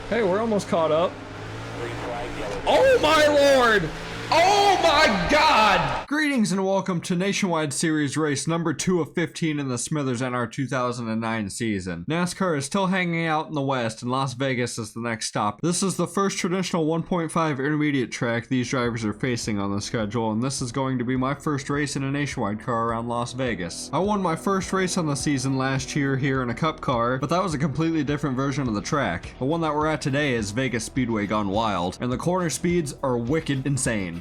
Hey, we're almost caught up. Oh my lord! Oh my god! Greetings and welcome to Nationwide Series race number 2 of 15 in the Smithers NR2009 season. NASCAR is still hanging out in the West and Las Vegas is the next stop. This is the first traditional 1.5 intermediate track these drivers are facing on the schedule, and this is going to be my first race in a Nationwide car around Las Vegas. I won my first race on the season last year here in a Cup car, but that was a completely different version of the track. The one that we're at today is Vegas Speedway gone wild, and the corner speeds are wicked insane.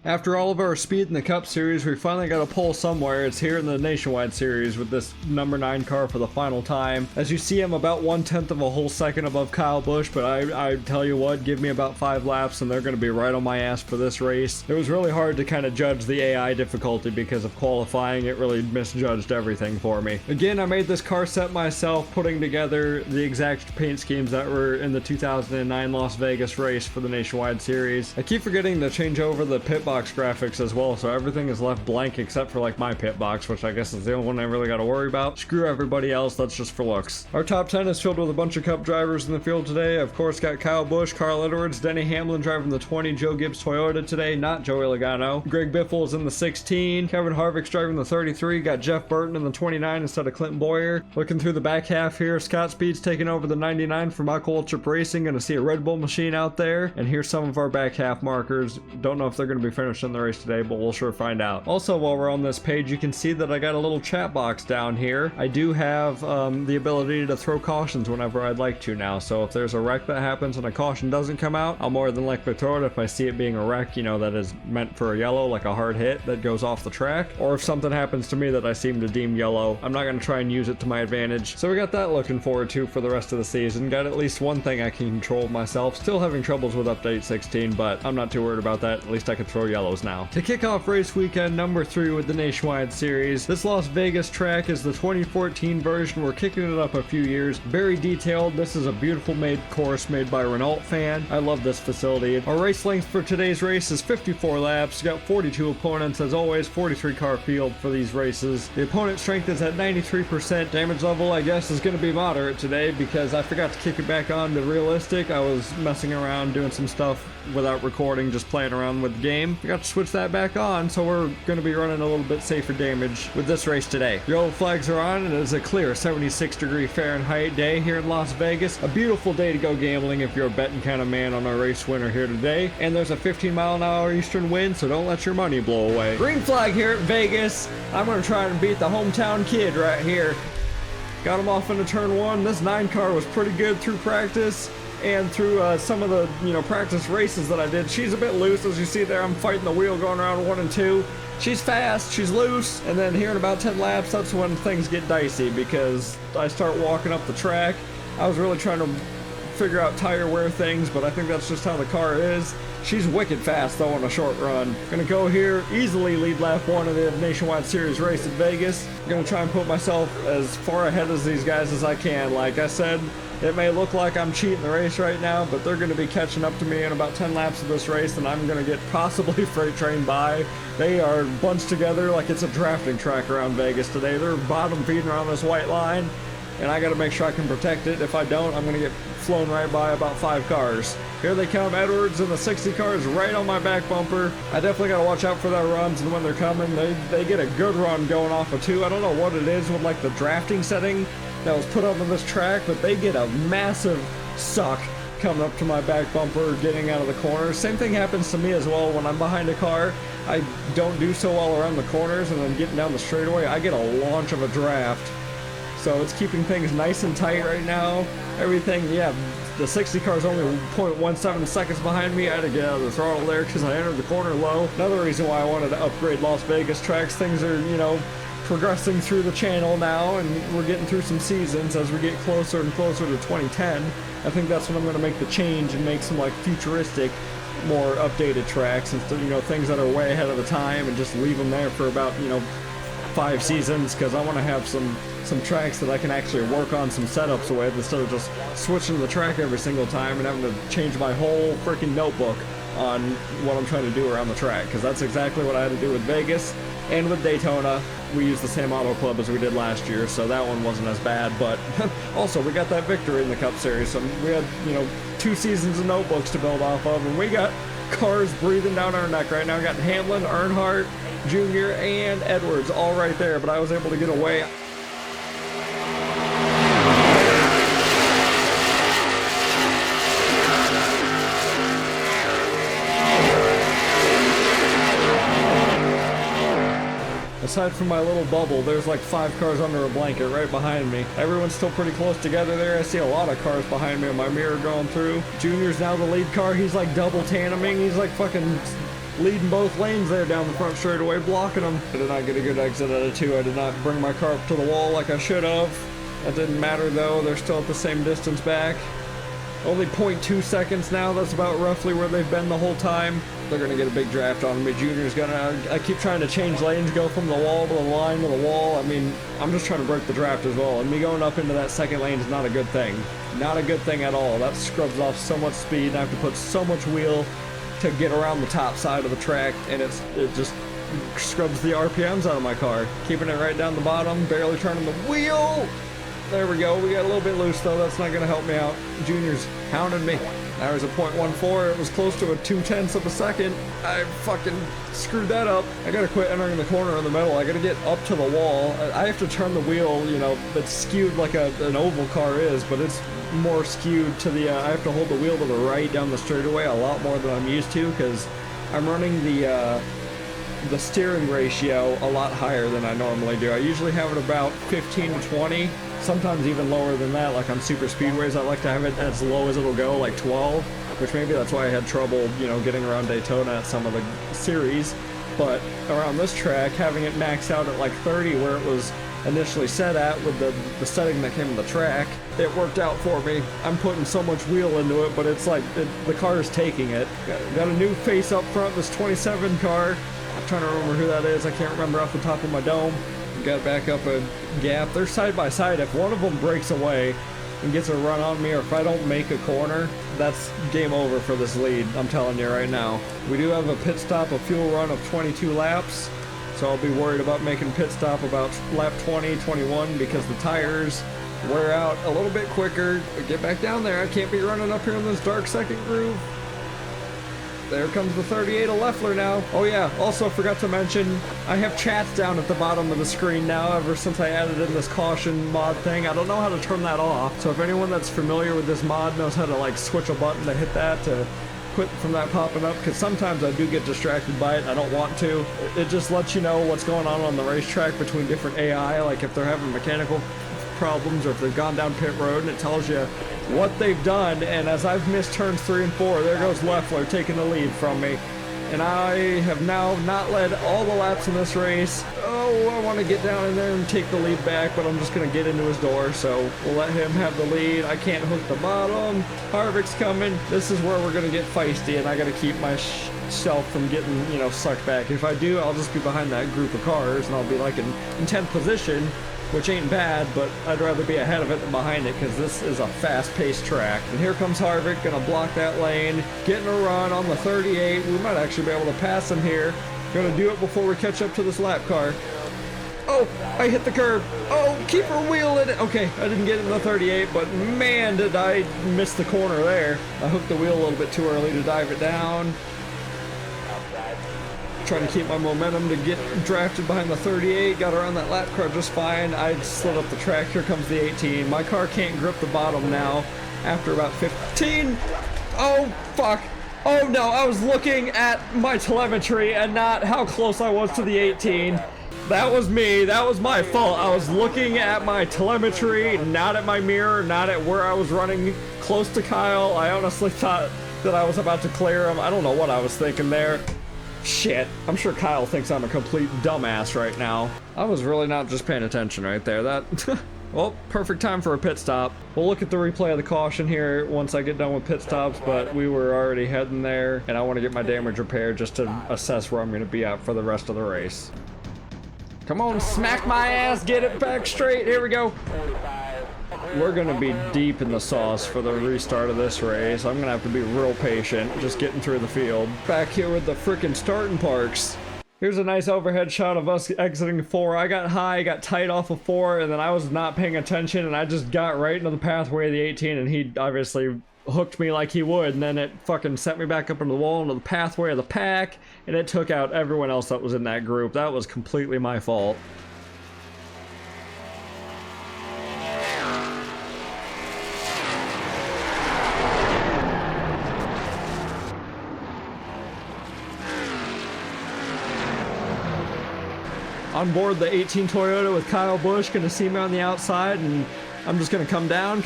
After all of our speed in the Cup Series, we finally got a pole somewhere. It's here in the Nationwide Series with this number 9 car for the final time. As you see, I'm about 1/10 of a whole second above Kyle Busch, but I tell you what, give me about 5 laps and they're going to be right on my ass for this race. It was really hard to kind of judge the AI difficulty because of qualifying. It really misjudged everything for me. Again, I made this car set myself, putting together the exact paint schemes that were in the 2009 Las Vegas race for the Nationwide Series. I keep forgetting to change over the pit box graphics as well, so everything is left blank except for like my pit box, which I guess is the only one I really got to worry about. Screw everybody else, that's just for looks. Our top 10 is filled with a bunch of Cup drivers in the field today. Of course, got Kyle Busch, Carl Edwards, Denny Hamlin driving the 20 Joe Gibbs Toyota today, not Joey Logano. Greg Biffle is in the 16, Kevin Harvick's driving the 33, got Jeff Burton in the 29 instead of Clinton Boyer. Looking through the back half here, Scott Speed's taking over the 99 for Michael Waltrip Racing. Gonna see a Red Bull machine out there, and here's some of our back half markers. Don't know if they're gonna be finished in the race today, but we'll sure find out. Also, while we're on this page, you can see that I got a little chat box down here. I do have the ability to throw cautions whenever I'd like to now, so if there's a wreck that happens and a caution doesn't come out, I'll more than likely throw it if I see it being a wreck, you know, that is meant for a yellow, like a hard hit that goes off the track, or if something happens to me that I seem to deem yellow, I'm not going to try and use it to my advantage. So we got that looking forward to for the rest of the season. Got at least one thing I can control myself. Still having troubles with update 16, but I'm not too worried about that. At least I can throw yellows now. To kick off race weekend number 3 with the Nationwide Series, this Las Vegas track is the 2014 version. We're kicking it up a few years. Very detailed. This is a beautiful made course made by a Renault fan. I love this facility. Our race length for today's race is 54 laps. Got 42 opponents as always, 43 car field for these races. The opponent strength is at 93%. Damage level, I guess, is going to be moderate today because I forgot to kick it back on to realistic. I was messing around doing some stuff without recording, just playing around with the game. I got to switch that back on, so we're going to be running a little bit safer damage with this race today. Yellow flags are on, and it is a clear 76-degree Fahrenheit day here in Las Vegas. A beautiful day to go gambling if you're a betting kind of man on our race winner here today. And there's a 15-mile-an-hour eastern wind, so don't let your money blow away. Green flag here at Vegas. I'm going to try and beat the hometown kid right here. Got him off into turn 1. This 9 car was pretty good through practice and through some of the practice races that I did. She's a bit loose, as you see there. I'm fighting the wheel going around 1 and 2. She's fast, she's loose, and then here in about 10 laps, that's when things get dicey because I start walking up the track. I was really trying to figure out tire wear things, but I think that's just how the car is. She's wicked fast though on a short run. Gonna go here, easily lead lap 1 of the Nationwide Series race at Vegas. Gonna try and put myself as far ahead as these guys as I can. Like I said, it may look like I'm cheating the race right now, but they're going to be catching up to me in about 10 laps of this race, and I'm going to get possibly freight trained by. They are bunched together like it's a drafting track around Vegas today. They're bottom feeding around this white line, and I got to make sure I can protect it. If I don't, I'm going to get flown right by about 5 cars. Here they come, Edwards and the 60 cars right on my back bumper. I definitely got to watch out for their runs, and when they're coming, they get a good run going off of 2. I don't know what it is with like the drafting setting that was put up on this track, but they get a massive suck coming up to my back bumper, getting out of the corner. Same thing happens to me as well when I'm behind a car. I don't do so well around the corners, and then getting down the straightaway, I get a launch of a draft. So it's keeping things nice and tight right now. Everything, yeah, the 60 car is only 0.17 seconds behind me. I had to get out of the throttle there because I entered the corner low. Another reason why I wanted to upgrade Las Vegas tracks. Things are, progressing through the channel now, and we're getting through some seasons as we get closer and closer to 2010. I think that's when I'm going to make the change and make some like futuristic more updated tracks instead, you know, things that are way ahead of the time, and just leave them there for about, you know, 5 seasons, because I want to have some tracks that I can actually work on some setups with instead of just switching the track every single time and having to change my whole freaking notebook on what I'm trying to do around the track, because that's exactly what I had to do with Vegas and with Daytona. We used the same auto club as we did last year, so that one wasn't as bad, but also we got that victory in the Cup Series, so we had, you know, 2 seasons of notebooks to build off of, and we got cars breathing down our neck right now. We got Hamlin, Earnhardt, Jr., and Edwards all right there, but I was able to get away. Aside from my little bubble, there's like 5 cars under a blanket right behind me. Everyone's still pretty close together there. I see a lot of cars behind me in my mirror going through. Junior's now the lead car. He's like double tandeming. He's like fucking leading both lanes there down the front straightaway, blocking them. I did not get a good exit out of 2. I did not bring my car up to the wall like I should have. That didn't matter though. They're still at the same distance back. Only 0.2 seconds now. That's about roughly where they've been the whole time. They're going to get a big draft on me. Junior's going to... I keep trying to change lanes, go from the wall to the line to the wall. I mean, I'm just trying to break the draft as well. And me going up into that second lane is not a good thing. Not a good thing at all. That scrubs off so much speed, and I have to put so much wheel to get around the top side of the track, and it just scrubs the RPMs out of my car. Keeping it right down the bottom, barely turning the wheel. There we go. We got a little bit loose though. That's not going to help me out. Junior's hounding me. Now there's a 0.14. It was close to a 0.2 of a second. I fucking screwed that up. I gotta quit entering the corner in the middle. I gotta get up to the wall. I have to turn the wheel, you know, that's skewed like an oval car is, but it's more skewed to the, I have to hold the wheel to the right down the straightaway a lot more than I'm used to, because I'm running the steering ratio a lot higher than I normally do. I usually have it about 15 to 20, sometimes even lower than that. Like on super speedways, I like to have it as low as it'll go, like 12, which maybe that's why I had trouble, you know, getting around Daytona at some of the series. But around this track, having it maxed out at like 30 where it was initially set at with the setting that came in the track, it worked out for me. I'm putting so much wheel into it, but it's like the car is taking it. Got a new face up front, this 27 car. I'm trying to remember who that is. I can't remember off the top of my dome. Got back up a gap. They're side by side. If one of them breaks away and gets a run on me, or if I don't make a corner, that's game over for this lead. I'm telling you right now. We do have a pit stop, a fuel run of 22 laps, so I'll be worried about making pit stop about lap 20, 21, because the tires wear out a little bit quicker. Get back down there. I can't be running up here in this dark second groove. There comes the 38 of Leffler now. Oh yeah, also forgot to mention, I have chats down at the bottom of the screen now ever since I added in this caution mod thing. I don't know how to turn that off, so if anyone that's familiar with this mod knows how to like switch a button to hit that to quit from that popping up, because sometimes I do get distracted by it and I don't want to. It just lets you know what's going on the racetrack between different AI, like if they're having mechanical problems or if they've gone down pit road, and it tells you what they've done. And as I've missed turns 3 and 4, there goes Leffler taking the lead from me, and I have now not led all the laps in this race. Oh, I want to get down in there and take the lead back, but I'm just going to get into his door, so we'll let him have the lead. I can't hook the bottom. Harvick's coming. This is where we're going to get feisty, and I got to keep myself from getting, you know, sucked back. If I do, I'll just be behind that group of cars, and I'll be like in 10th position, which ain't bad, but I'd rather be ahead of it than behind it, because this is a fast-paced track. And here comes Harvick, gonna block that lane, getting a run on the 38. We might actually be able to pass him here. Gonna do it before we catch up to this lap car. Oh, I hit the curb. Oh, keep her wheel in it. Okay, I didn't get in the 38, but man, did I miss the corner there. I hooked the wheel a little bit too early to dive it down. Trying to keep my momentum to get drafted behind the 38. Got around that lap car just fine. I slid up the track. Here comes the 18. My car can't grip the bottom now after about 15. Oh, fuck. Oh, no. I was looking at my telemetry and not how close I was to the 18. That was me. That was my fault. I was looking at my telemetry, not at my mirror, not at where I was running close to Kyle. I honestly thought that I was about to clear him. I don't know what I was thinking there. Shit, I'm sure Kyle thinks I'm a complete dumbass right now. I was really not just paying attention right there. That Well, perfect time for a pit stop. We'll look at the replay of the caution here once I get done with pit stops, but we were already heading there, and I want to get my damage repaired just to assess where I'm going to be at for the rest of the race. Come on, smack my ass, get it back straight. Here we go. We're going to be deep in the sauce for the restart of this race. I'm going to have to be real patient, just getting through the field. Back here with the frickin' starting parks. Here's a nice overhead shot of us exiting 4. I got high, got tight off of 4, and then I was not paying attention, and I just got right into the pathway of the 18, and he obviously hooked me like he would, and then it fucking sent me back up into the wall, into the pathway of the pack, and it took out everyone else that was in that group. That was completely my fault. On board the 18 Toyota with Kyle Busch, gonna see me on the outside, and I'm just gonna come down,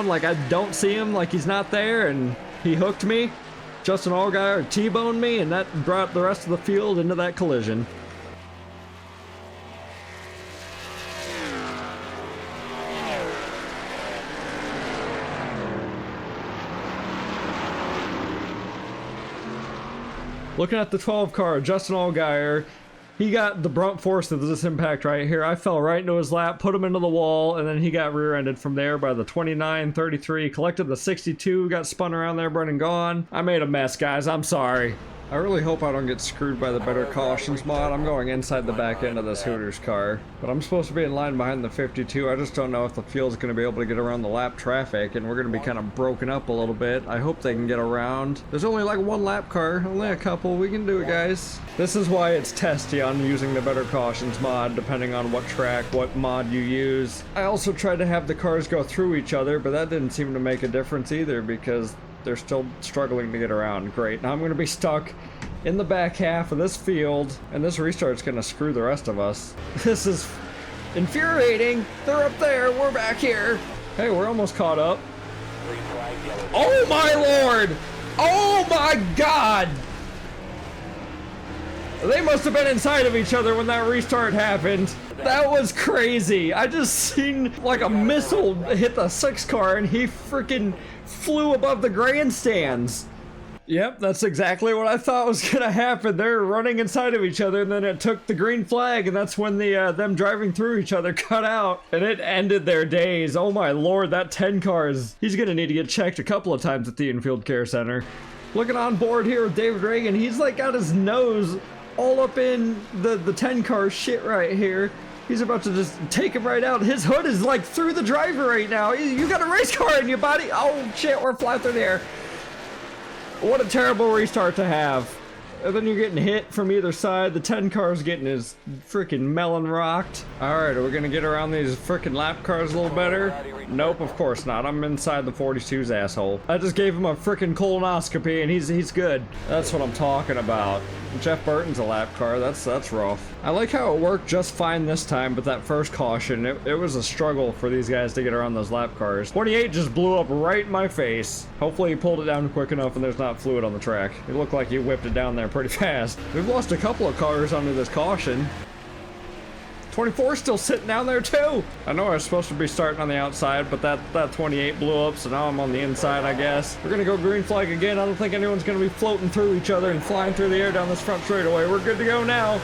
like I don't see him, like he's not there, and he hooked me. Justin Allgaier T-boned me, and that brought the rest of the field into that collision. Looking at the 12 car, Justin Allgaier, he got the brunt force of this impact right here. I fell right into his lap, put him into the wall, and then he got rear-ended from there by the 2933. Collected the 62, got spun around there, burning gone. I made a mess, guys. I'm sorry. I really hope I don't get screwed by the better cautions mod. I'm going inside the back end of this Hooters car. But I'm supposed to be in line behind the 52. I just don't know if the field's going to be able to get around the lap traffic, and we're going to be kind of broken up a little bit. I hope they can get around. There's only like one lap car, only a couple. We can do it, guys. This is why it's testy on using the better cautions mod, depending on what track, what mod you use. I also tried to have the cars go through each other, but that didn't seem to make a difference either, because they're still struggling to get around. Great. Now I'm going to be stuck in the back half of this field, and this restart's going to screw the rest of us. This is infuriating. They're up there. We're back here. Hey, we're almost caught up. Oh my lord! Oh my god! They must have been inside of each other when that restart happened. That was crazy. I just seen like a missile hit the 6 car, and he freaking flew above the grandstands. Yep, that's exactly what I thought was gonna happen. They're running inside of each other, and then it took the green flag, and that's when the them driving through each other cut out, and it ended their days. Oh my lord, that 10 cars. He's gonna need to get checked a couple of times at the infield care center. Looking on board here with David Reagan, he's like got his nose all up in the 10 car shit right here. He's about to just take him right out. His hood is like through the driver right now. You got a race car in your body. Oh shit, we're flying through the air. What a terrible restart to have. And then you're getting hit from either side. The 10 car's getting his freaking melon rocked. Alright, are we gonna get around these freaking lap cars a little better? Nope, of course not. I'm inside the 42's asshole. I just gave him a freaking colonoscopy, and he's good. That's what I'm talking about. Jeff Burton's a lap car. That's rough. I like how it worked just fine this time, but that first caution, it was a struggle for these guys to get around those lap cars. 28 just blew up right in my face. Hopefully he pulled it down quick enough and there's not fluid on the track. It looked like he whipped it down there pretty fast. We've lost a couple of cars under this caution. 24 still sitting down there too. I know I was supposed to be starting on the outside, but that 28 blew up, so now I'm on the inside, I guess. We're gonna go green flag again. I don't think anyone's gonna be floating through each other and flying through the air down this front straightaway. We're good to go now.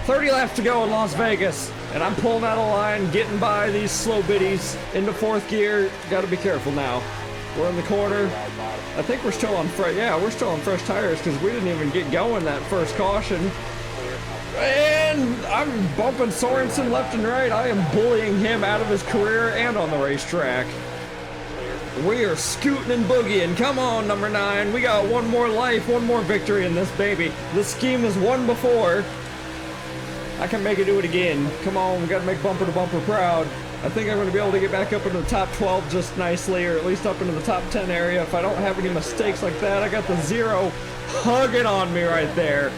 30 laps to go in Las Vegas, and I'm pulling out of line, getting by these slow biddies into 4th gear. Gotta be careful now. We're in the corner. I think we're still on we're still on fresh tires because we didn't even get going that first caution. And I'm bumping Sorensen left and right. I am bullying him out of his career and on the racetrack. We are scooting and boogieing. Come on, number 9. We got one more life, one more victory in this baby. This scheme has won before. I can make it do it again. Come on, we gotta make bumper to bumper proud. I think I'm gonna be able to get back up into the top 12 just nicely, or at least up into the top 10 area if I don't have any mistakes like that. I got the 0 hugging on me right there.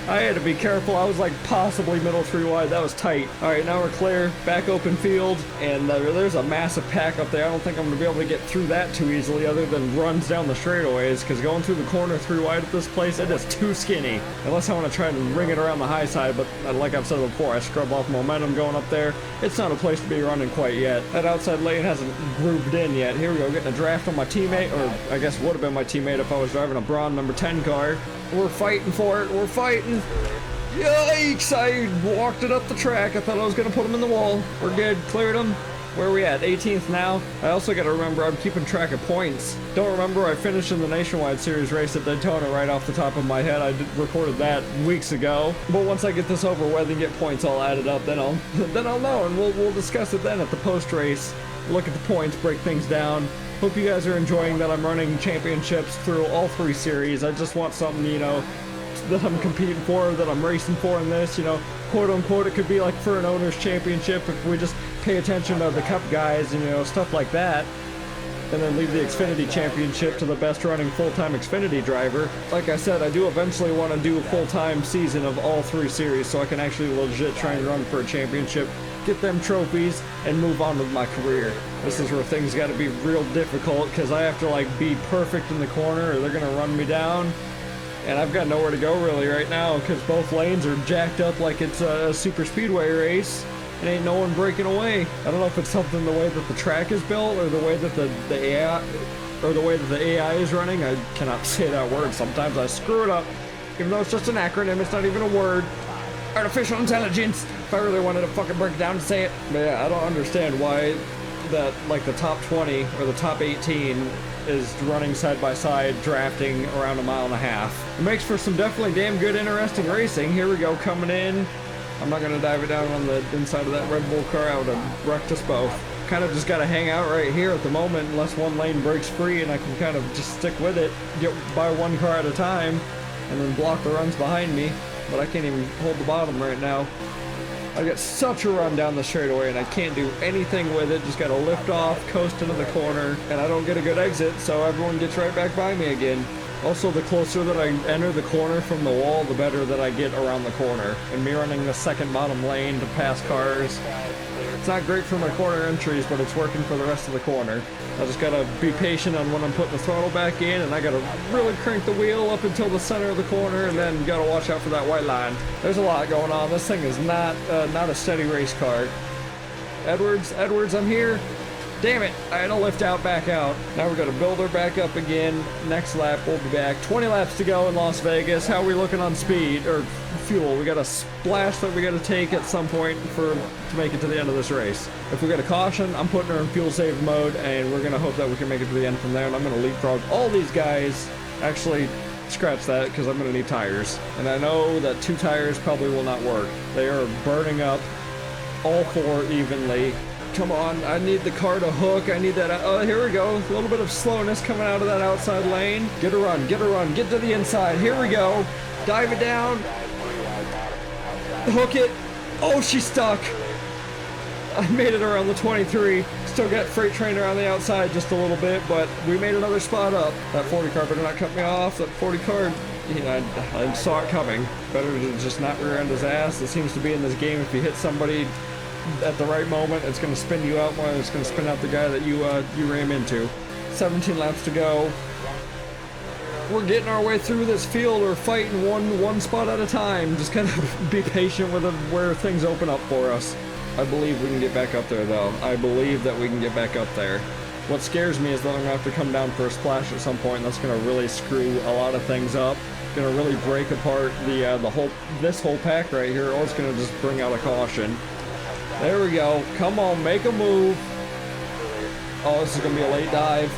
I had to be careful. I was like possibly middle three wide. That was tight. All right, now we're clear. Back open field, and there's a massive pack up there. I don't think I'm going to be able to get through that too easily other than runs down the straightaways, because going through the corner three wide at this place, it is too skinny. Unless I want to try and ring it around the high side, but like I've said before, I scrub off momentum going up there. It's not a place to be running quite yet. That outside lane hasn't grooved in yet. Here we go, getting a draft on my teammate, or I guess would have been my teammate if I was driving a Braun number 10 car. We're fighting for it. We're fighting. Yikes! I walked it up the track. I thought I was going to put him in the wall. We're good. Cleared him. Where are we at? 18th now. I also got to remember I'm keeping track of points. Don't remember I finished in the Nationwide Series race at Daytona right off the top of my head. I recorded that weeks ago. But once I get this over with and get points all added up, then I'll know, and we'll discuss it then at the post race. Look at the points, break things down. Hope you guys are enjoying that I'm running championships through all three series. I just want something, you know, that I'm competing for, that I'm racing for in this, you know, quote unquote. It could be like for an owner's championship if we just pay attention to the cup guys and, you know, stuff like that. And then leave the Xfinity Championship to the best running full-time Xfinity driver. Like I said, I do eventually want to do a full-time season of all three series so I can actually legit try and run for a championship, get them trophies, and move on with my career. This is where things got to be real difficult because I have to like be perfect in the corner or they're going to run me down. And I've got nowhere to go really right now because both lanes are jacked up like it's a super speedway race. And ain't no one breaking away. I don't know if it's something the way that the track is built or the way that the AI or the way that the AI is running. I cannot say that word. Sometimes I screw it up. Even though it's just an acronym, it's not even a word. Artificial intelligence. If I really wanted to fucking break it down and say it. But yeah, I don't understand why that like the top 20 or the top 18 is running side by side, drafting around 1.5 miles. It makes for some definitely damn good, interesting racing. Here we go, coming in. I'm not going to dive it down on the inside of that Red Bull car. I would have wrecked us both. Kind of just got to hang out right here at the moment unless one lane breaks free and I can kind of just stick with it, get by one car at a time, and then block the runs behind me. But I can't even hold the bottom right now. I got such a run down the straightaway and I can't do anything with it. Just got to lift off, coast into the corner, and I don't get a good exit, so everyone gets right back by me again. Also, the closer that I enter the corner from the wall, the better that I get around the corner. And me running the second bottom lane to pass cars, it's not great for my corner entries, but it's working for the rest of the corner. I just gotta be patient on when I'm putting the throttle back in, and I gotta really crank the wheel up until the center of the corner, and then gotta watch out for that white line. There's a lot going on. This thing is not a steady race car. Edwards, I'm here. Damn it, I had to lift out, back out. Now we're gonna build her back up again. Next lap, we'll be back. 20 laps to go in Las Vegas. How are we looking on speed, or fuel? We got a splash that we gotta take at some point to make it to the end of this race. If we get a caution, I'm putting her in fuel save mode, and we're gonna hope that we can make it to the end from there, and I'm gonna leapfrog all these guys. Actually, scratch that, because I'm gonna need tires. And I know that 2 tires probably will not work. They are burning up all 4 evenly. Come on, I need the car to hook. I need that. Oh, here we go. A little bit of slowness coming out of that outside lane. Get a run, get to the inside. Here we go. Dive it down. Hook it. Oh, she's stuck. I made it around the 23. Still got freight train around the outside just a little bit, but we made another spot up. That 40 car better not cut me off. That 40 car, you know, I saw it coming. Better to just not rear end his ass. It seems to be in this game, if you hit somebody at the right moment, it's going to spin you out more than it's going to spin out the guy that you ram into. 17 laps to go. We're getting our way through this field. We're fighting one spot at a time. Just kind of be patient with where things open up for us. I believe we can get back up there, though. I believe that we can get back up there. What scares me is that I'm going to have to come down for a splash at some point. That's going to really screw a lot of things up. Going to really break apart this whole pack right here, or it's going to just bring out a caution. There we go. Come on, make a move. Oh, this is going to be a late dive.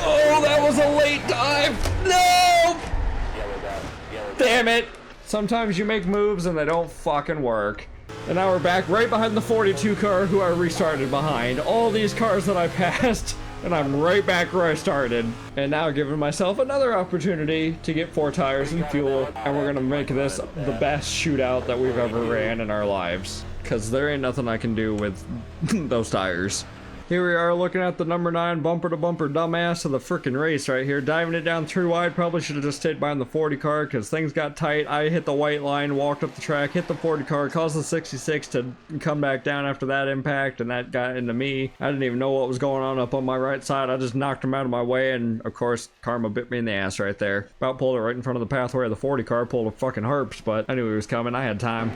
Oh, that was a late dive. No! Damn it. Sometimes you make moves and they don't fucking work. And now we're back right behind the 42 car who I restarted behind. All these cars that I passed, and I'm right back where I started. And now giving myself another opportunity to get 4 tires and fuel, and we're gonna make this the best shootout that we've ever ran in our lives. Cause there ain't nothing I can do with those tires. Here we are looking at the number 9 bumper to bumper dumbass of the freaking race right here. Diving it down through wide. Probably should have just stayed behind the 40 car because things got tight. I hit the white line, walked up the track, hit the 40 car, caused the 66 to come back down after that impact, and that got into me. I didn't even know what was going on up on my right side. I just knocked him out of my way, and of course, karma bit me in the ass right there. About pulled it right in front of the pathway of the 40 car, pulled a fucking herps, but I knew he was coming. I had time.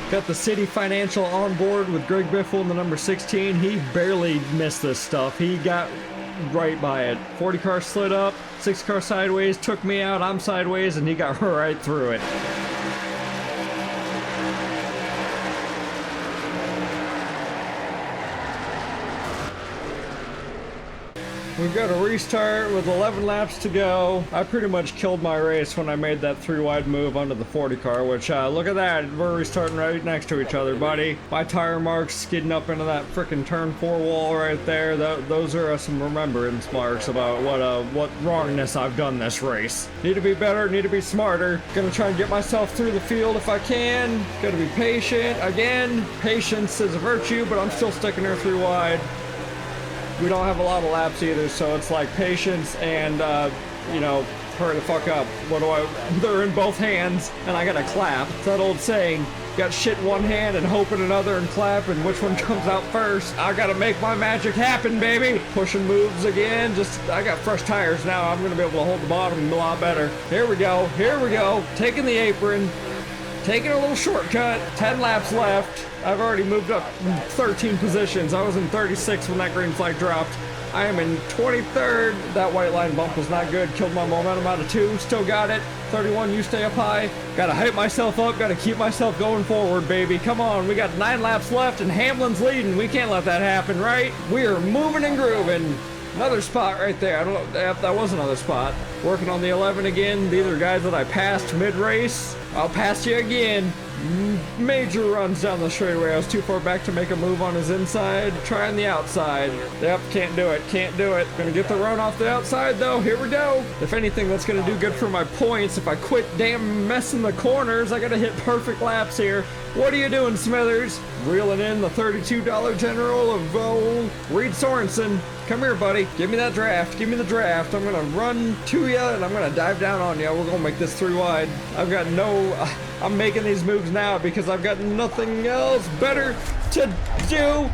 Got the City Financial on board with Greg Biffle in the number 16. He barely missed this stuff. He got right by it. 40 car slid up, 6 car sideways, took me out, I'm sideways, and he got right through it. We've got a restart with 11 laps to go. I pretty much killed my race when I made that 3-wide move onto the 40 car, which, look at that. We're restarting right next to each other, buddy. My tire marks skidding up into that frickin' turn 4 wall right there. Those are some remembrance marks about what wrongness I've done this race. Need to be better, need to be smarter. Gonna try and get myself through the field if I can. Gotta be patient. Again, patience is a virtue, but I'm still sticking her 3 wide. We don't have a lot of laps either, so it's like patience and, you know, hurry the fuck up. They're in both hands, and I gotta clap. It's that old saying, got shit in one hand and hope in another and clap, and which one comes out first? I gotta make my magic happen, baby! Pushing moves again, I got fresh tires now. I'm gonna be able to hold the bottom a lot better. Here we go, taking the apron. Taking a little shortcut, 10 laps left. I've already moved up 13 positions. I was in 36 when that green flag dropped. I am in 23rd. That white line bump was not good. Killed my momentum out of 2. Still got it. 31, you stay up high. Gotta hype myself up. Gotta keep myself going forward, baby. Come on, we got 9 laps left and Hamlin's leading. We can't let that happen, right? We are moving and grooving. Another spot right there. I don't know if that was another spot. Working on the 11 again. These are guys that I passed mid-race. I'll pass you again. Major runs down the straightaway. I was too far back to make a move on his inside. Trying the outside. Yep, can't do it. Gonna get the run off the outside though. Here we go. If anything, that's gonna do good for my points. If I quit damn messing the corners, I gotta hit perfect laps here. What are you doing, Smithers? Reeling in the $32 general of Reed Sorensen. Come here, buddy. Give me that draft. Give me the draft. I'm gonna run to you and I'm gonna dive down on you. We're gonna make this 3 wide. I'm making these moves now because I've got nothing else better to do.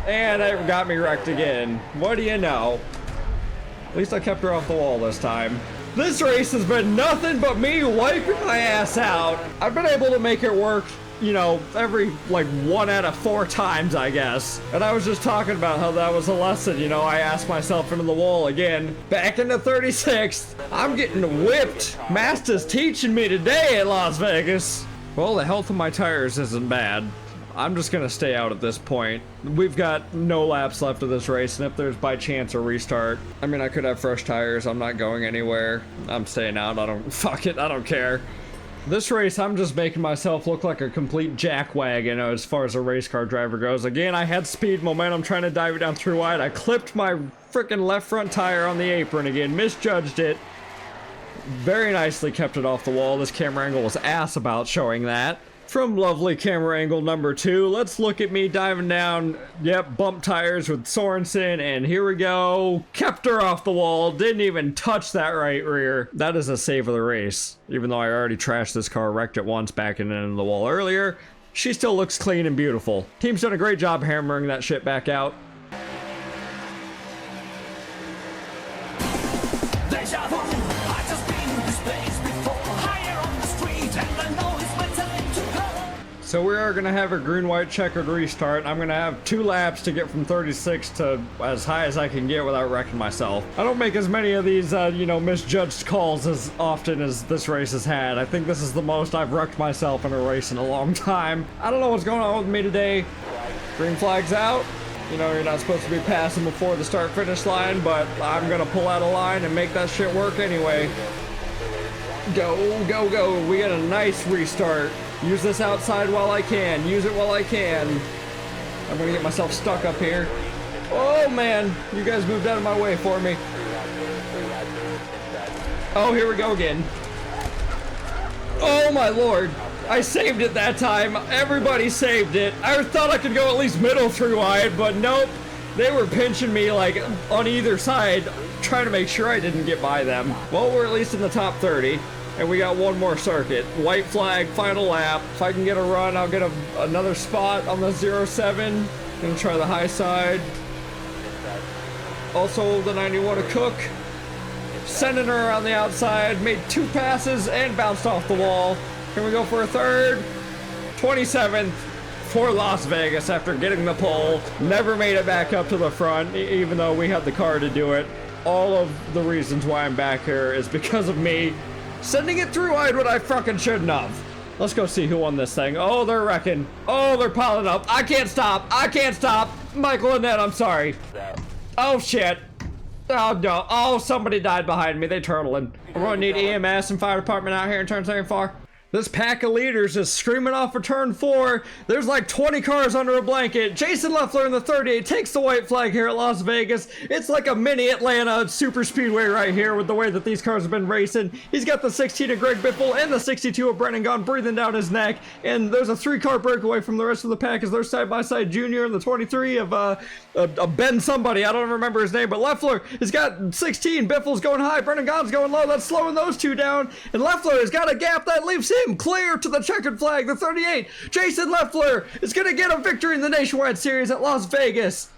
And it got me wrecked again. What do you know? At least I kept her off the wall this time. This race has been nothing but me wiping my ass out. I've been able to make it work, you know, every like 1 out of 4 times, I guess. And I was just talking about how that was a lesson, you know. I asked myself into the wall again. Back into 36th. I'm getting whipped. Master's teaching me today at Las Vegas. Well, the health of my tires isn't bad. I'm just gonna stay out at this point. We've got no laps left of this race, and if there's by chance a restart, I mean, I could have fresh tires. I'm not going anywhere. I'm staying out. Fuck it, I don't care. This race, I'm just making myself look like a complete jackwagon as far as a race car driver goes. Again, I had speed, momentum, trying to dive it down through wide. I clipped my freaking left front tire on the apron again, misjudged it. Very nicely kept it off the wall. This camera angle was ass about showing that. From lovely camera angle number 2, let's look at me diving down. Yep, bump tires with Sorensen, and here we go. Kept her off the wall, didn't even touch that right rear. That is a save of the race. Even though I already trashed this car, wrecked it once, backing into the wall earlier, she still looks clean and beautiful. Team's done a great job hammering that shit back out. So we are going to have a green-white checkered restart. I'm going to have 2 laps to get from 36 to as high as I can get without wrecking myself. I don't make as many of these, you know, misjudged calls as often as this race has had. I think this is the most I've wrecked myself in a race in a long time. I don't know what's going on with me today. Green flag's out. You know, you're not supposed to be passing before the start-finish line, but I'm going to pull out a line and make that shit work anyway. Go, go, go. We get a nice restart. Use this outside while I can. Use it while I can. I'm gonna get myself stuck up here. Oh man, you guys moved out of my way for me. Oh, here we go again. Oh my lord. I saved it that time. Everybody saved it. I thought I could go at least middle 3 wide, but nope. They were pinching me like on either side, trying to make sure I didn't get by them. Well, we're at least in the top 30, and we got one more circuit. White flag, final lap. If I can get a run, I'll get another spot on the 07. Gonna try the high side. Also, the 91 to Cook. Sending her around the outside, made 2 passes and bounced off the wall. Can we go for a third? 27th for Las Vegas after getting the pole. Never made it back up to the front, even though we had the car to do it. All of the reasons why I'm back here is because of me sending it through wide when I fucking shouldn't have. Let's go see who won this thing. Oh, they're wrecking. Oh, they're piling up. I can't stop. I can't stop. Michael and Ned, I'm sorry. Oh, shit. Oh, no. Oh, somebody died behind me. They turtling. We're going to need EMS and fire department out here in turn 2 far. This pack of leaders is screaming off for turn 4. There's like 20 cars under a blanket. Jason Leffler in the 38 takes the white flag here at Las Vegas. It's like a mini Atlanta super speedway right here with the way that these cars have been racing. He's got the 16 of Greg Biffle and the 62 of Brennan Gaughan breathing down his neck. And there's a 3-car breakaway from the rest of the pack as they're side by side. Junior and the 23 of Ben somebody. I don't remember his name, but Leffler has got 16. Biffle's going high. Brennan Gaughan's going low. That's slowing those two down. And Leffler has got a gap that leaves him clear to the checkered flag, the 38. Jason Leffler is going to get a victory in the Nationwide Series at Las Vegas.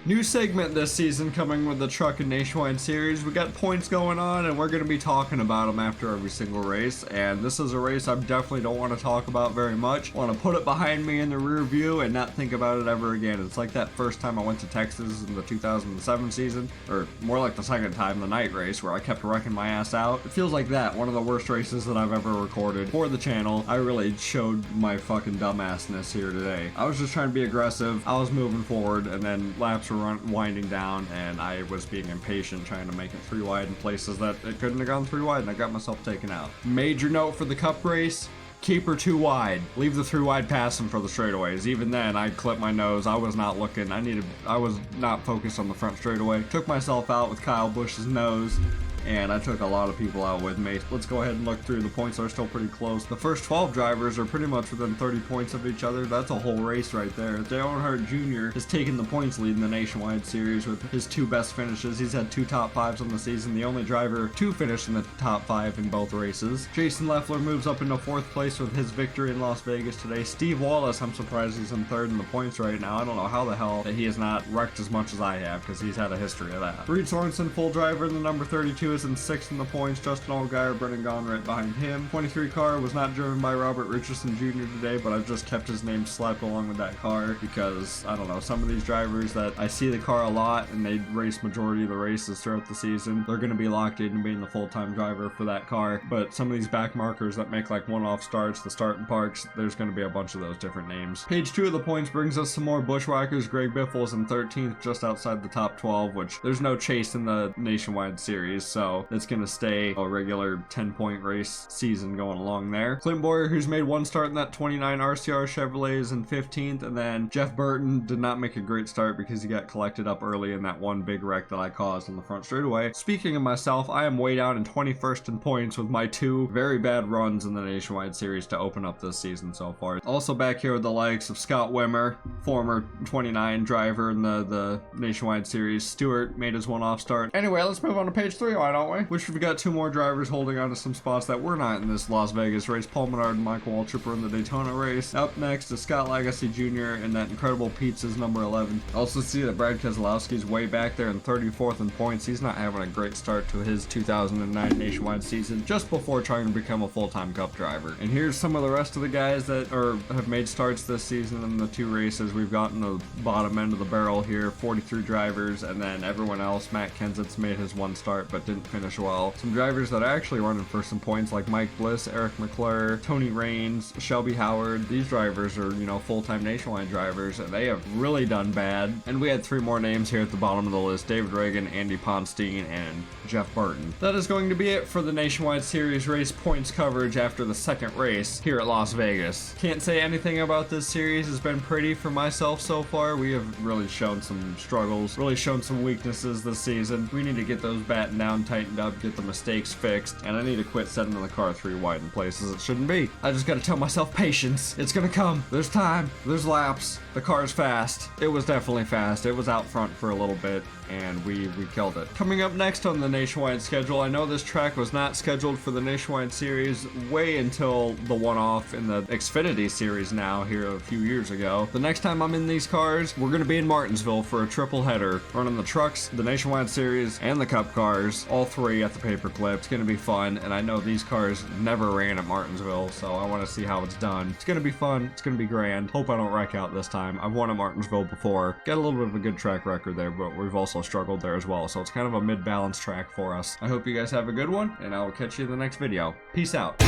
New segment this season coming with the Truck and Nationwide Series. We got points going on and we're going to be talking about them after every single race. And this is a race I definitely don't want to talk about very much. I want to put it behind me in the rear view and not think about it ever again. It's like that first time I went to Texas in the 2007 season, or more like the second time, the night race, where I kept wrecking my ass out. It feels like that, one of the worst races that I've ever recorded for the channel. I really showed my fucking dumbassness here today. I was just trying to be aggressive. I was moving forward and then laps were winding down and I was being impatient trying to make it 3 wide in places that it couldn't have gone 3 wide and I got myself taken out. Major note for the cup race: keep her 2 wide. Leave the 3 wide passing for the straightaways. Even then, I clipped my nose. I was not looking. I was not focused on the front straightaway. Took myself out with Kyle Busch's nose, and I took a lot of people out with me. Let's go ahead and look through. The points are still pretty close. The first 12 drivers are pretty much within 30 points of each other. That's a whole race right there. Dale Earnhardt Jr. has taken the points lead in the Nationwide Series with his 2 best finishes. He's had 2 top 5s on the season, the only driver to finish in the top 5 in both races. Jason Leffler moves up into 4th place with his victory in Las Vegas today. Steve Wallace, I'm surprised he's in 3rd in the points right now. I don't know how the hell that he has not wrecked as much as I have, because he's had a history of that. Reed Sorensen, full driver in the number 32, is in 6th in the points. Justin Allgaier, Brennan Gaughan right behind him. 23 car was not driven by Robert Richardson Jr. today, but I've just kept his name slapped along with that car because, I don't know, some of these drivers that I see the car a lot and they race majority of the races throughout the season, they're going to be locked in and being the full-time driver for that car. But some of these back markers that make like one-off starts, the start and parks, there's going to be a bunch of those different names. Page 2 of the points brings us some more bushwhackers. Greg Biffle is in 13th, just outside the top 12, which there's no chase in the Nationwide Series, so it's going to stay a regular 10-point race season going along there. Clint Boyer, who's made 1 start in that 29 RCR Chevrolet, is in 15th, and then Jeff Burton did not make a great start because he got collected up early in that one big wreck that I caused on the front straightaway. Speaking of myself, I am way down in 21st in points with my 2 very bad runs in the Nationwide Series to open up this season so far. Also back here with the likes of Scott Wimmer, former 29 driver in the Nationwide Series. Stewart made his 1-off start. Anyway, let's move on to page 3, why don't we? Which we've got 2 more drivers holding on to some spots that were not in this Las Vegas race. Paul Menard and Michael Waltrip in the Daytona race. Up next is Scott Lagasse Jr. and that incredible Pizza's number 11. Also see that Brad Keselowski's way back there in 34th in points. He's not having a great start to his 2009 Nationwide season, just before trying to become a full-time Cup driver. And here's some of the rest of the guys that have made starts this season in the 2 races. We've gotten the bottom end of the barrel here, 43 drivers, and then everyone else. Matt Kenseth's made his 1 start, but didn't didn't finish well. Some drivers that are actually running for some points like Mike Bliss, Eric McClure, Tony Raines, Shelby Howard. These drivers are, you know, full-time Nationwide drivers, and they have really done bad. And we had 3 more names here at the bottom of the list: David Reagan, Andy Ponstein, and Jeff Burton. That is going to be it for the Nationwide Series race points coverage after the second race here at Las Vegas. Can't say anything about this series. It's been pretty for myself so far. We have really shown some struggles, really shown some weaknesses this season. We need to get those battened down, tightened up, get the mistakes fixed, and I need to quit setting the car 3 wide in places it shouldn't be. I just gotta tell myself patience. It's gonna come. There's time. There's laps. The car's fast. It was definitely fast. It was out front for a little bit, and we killed it. Coming up next on the Nationwide schedule, I know this track was not scheduled for the Nationwide Series way until the one-off in the Xfinity Series now here a few years ago. The next time I'm in these cars, we're gonna be in Martinsville for a triple header, running the trucks, the Nationwide Series, and the Cup cars, all 3 at the paperclip. It's gonna be fun, and I know these cars never ran at Martinsville, so I want to see how it's done. It's gonna be fun. It's gonna be grand. Hope I don't wreck out this time. I've won at Martinsville before. Got a little bit of a good track record there, but we've also struggled there as well, so it's kind of a mid-balanced track for us. I hope you guys have a good one, and I will catch you in the next video. Peace out.